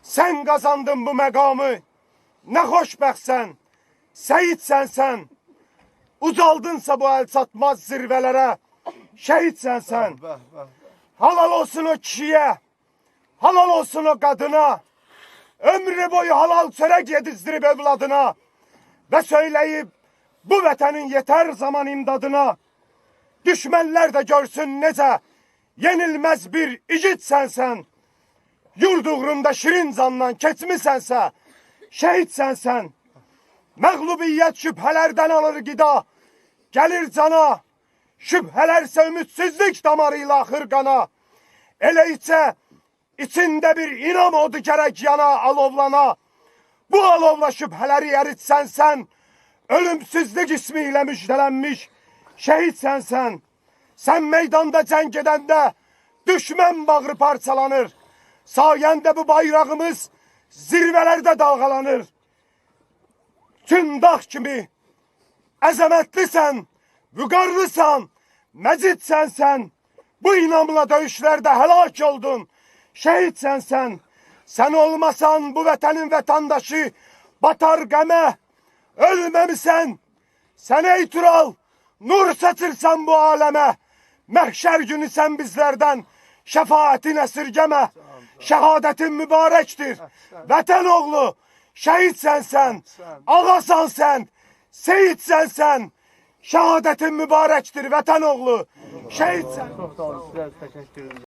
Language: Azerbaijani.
Sen kazandın bu mekamı. Ne hoşbəxtsən, seyitsən sen. Uzaldınsa bu el satmaz zirvelere. Şehitsen sen. Halal olsun o kişiye. Halal olsun o kadına. Ömrü boyu halal çörek yedizdirip evladına. Ve söyleyip bu vətənin yeter zaman imdadına. Düşmanlar da görsün nece yenilmez bir igidsən sen. Yurd uğrunda şirin zandan keçmisənsə, şehitsən sen. Məğlubiyyət şübhələrdən alır gida. Gelir cana. Şübhələrsə ümitsizlik damarıyla axır qana. Elə içində bir inam odu gərək yana, alovlana. Bu alovla şübhələri eritsən sen. Ölümsüzlük ismiyle müjdelənmiş şehitsən sen. Sen meydanda cəng edəndə düşmən bağrı parçalanır. Sayəndə bu bayrağımız zirvelerde dalgalanır. Tüm dağ kimi əzəmətlisən, vüqarlısan, məcidsən sen. Bu inamla döyüşlerde helak oldun, şehitsən sen. Sen olmasan bu vətənin vətəndaşı batar qəmə, ölməmisən. Sen ey Tural, nur saçırsan bu aleme. Məhşər günü sen bizlerden şefaatin esirgeme. Şehadetin mübarektir. Vətən oğlu, şehitsən sen. Ağasan sen, seyitsən sen. Şehadetin mübarektir vətən oğlu, şehitsən. Çok sağ olun, sizler teşekkür ederim.